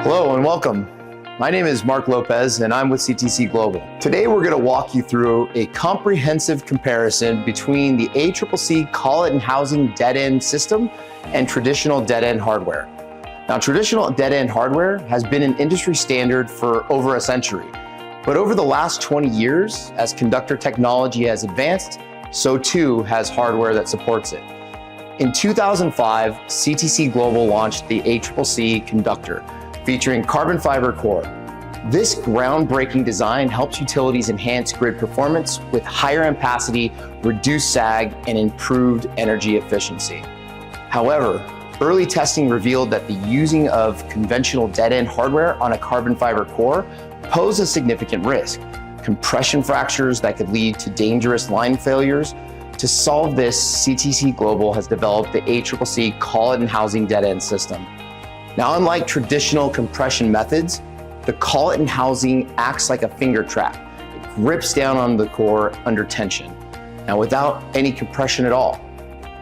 Hello and welcome. My name is Mark Lopez and I'm with CTC Global. Today we're going to walk you through a comprehensive comparison between the ACCC Collet and Housing dead-end system and traditional dead-end hardware. Now, traditional dead-end hardware has been an industry standard for over a century, but over the last 20 years, as conductor technology has advanced, so too has hardware that supports it. In 2005, CTC Global launched the ACCC conductor, featuring carbon fiber core. This groundbreaking design helps utilities enhance grid performance with higher ampacity, reduced sag, and improved energy efficiency. However, early testing revealed that the using of conventional dead-end hardware on a carbon fiber core pose a significant risk. Compression fractures that could lead to dangerous line failures. To solve this, CTC Global has developed the ACCC Collet and Housing dead-end system. Now, unlike traditional compression methods, the Collet and Housing acts like a finger trap. It grips down on the core under tension, now without any compression at all.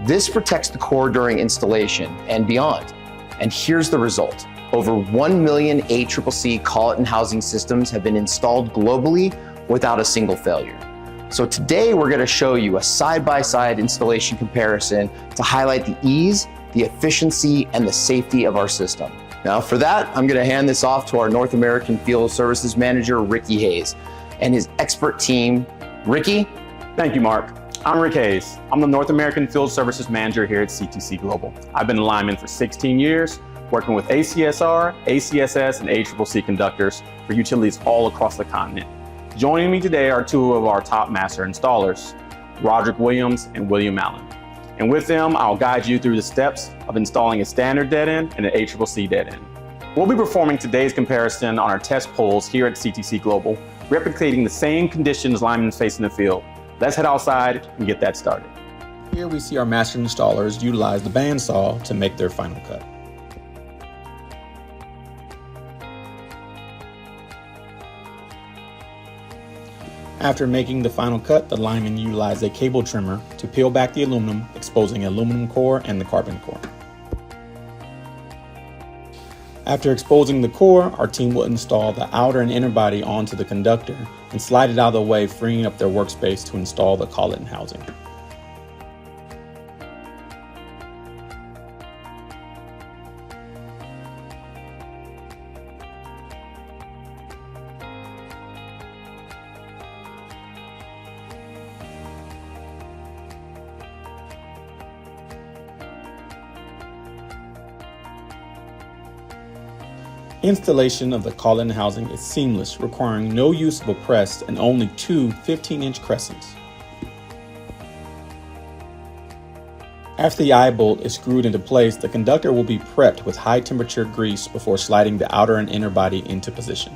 This protects the core during installation and beyond. And here's the result. Over 1 million ACCC Collet and Housing systems have been installed globally without a single failure. So today we're going to show you a side-by-side installation comparison to highlight the ease, the efficiency, and the safety of our system. Now for that, I'm going to hand this off to our North American Field Services Manager, Ricky Hayes, and his expert team. Ricky? Thank you, Mark. I'm Rick Hayes. I'm the North American Field Services Manager here at CTC Global. I've been a lineman for 16 years, working with ACSR, ACSS, and ACCC conductors for utilities all across the continent. Joining me today are two of our top master installers, Roderick Williams and William Allen. And with them, I'll guide you through the steps of installing a standard dead end and an ACCC dead end. We'll be performing today's comparison on our test poles here at CTC Global, replicating the same conditions linemen face in the field. Let's head outside and get that started. Here we see our master installers utilize the bandsaw to make their final cut. After making the final cut, the linemen utilize a cable trimmer to peel back the aluminum, exposing the aluminum core and the carbon core. After exposing the core, our team will install the outer and inner body onto the conductor and slide it out of the way, freeing up their workspace to install the collet and housing. Installation of the collet and housing is seamless, requiring no use of a press and only two 15-inch crescents. After the eye bolt is screwed into place, the conductor will be prepped with high temperature grease before sliding the outer and inner body into position.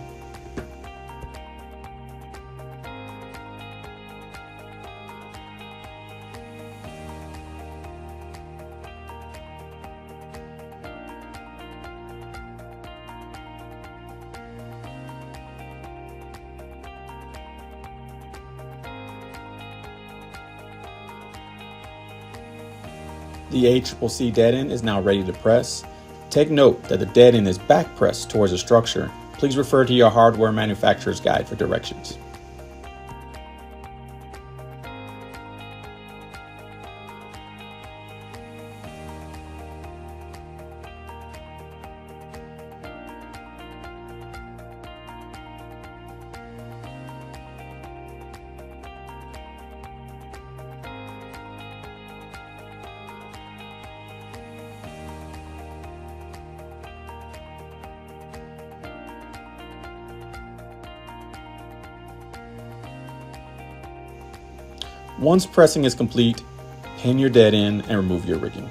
The ACCC dead end is now ready to press. Take note that the dead end is back pressed towards the structure. Please refer to your hardware manufacturer's guide for directions. Once pressing is complete, pin your dead end and remove your rigging.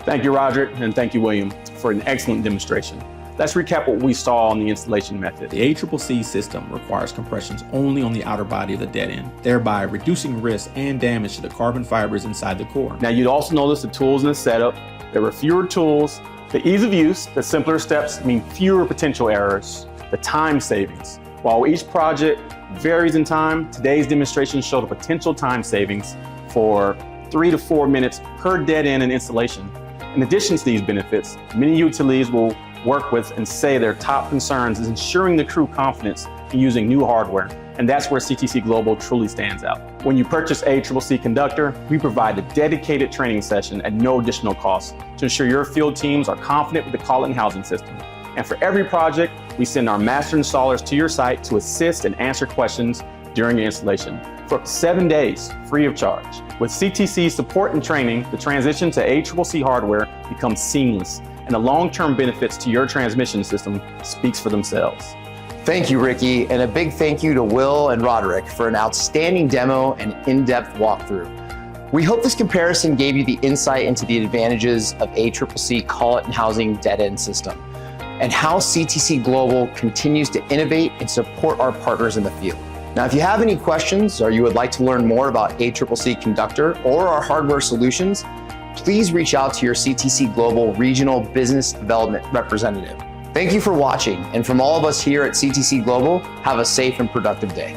Thank you, Roderick, and thank you, William, for an excellent demonstration. Let's recap what we saw on the installation method. The ACCC system requires compressions only on the outer body of the dead end, thereby reducing risk and damage to the carbon fibers inside the core. Now, you'd also notice the tools in the setup. There were fewer tools, The ease of use, the simpler steps mean fewer potential errors, the time savings. While each project varies in time, today's demonstration showed a potential time savings for 3 to 4 minutes per dead end and installation. In addition to these benefits, many utilities will work with and say their top concerns is ensuring the crew confidence in using new hardware, and that's where CTC Global truly stands out. When you purchase ACCC Conductor, we provide a dedicated training session at no additional cost to ensure your field teams are confident with the Collet housing system. And for every project, we send our master installers to your site to assist and answer questions during your installation for 7 days, free of charge. With CTC support and training, the transition to ACCC hardware becomes seamless, and the long-term benefits to your transmission system speaks for themselves. Thank you, Ricky, and a big thank you to Will and Roderick for an outstanding demo and in-depth walkthrough. We hope this comparison gave you the insight into the advantages of ACCC Collet housing dead-end system and how CTC Global continues to innovate and support our partners in the field. Now, if you have any questions or you would like to learn more about ACCC Conductor or our hardware solutions, please reach out to your CTC Global Regional Business Development Representative. Thank you for watching, and from all of us here at CTC Global, have a safe and productive day.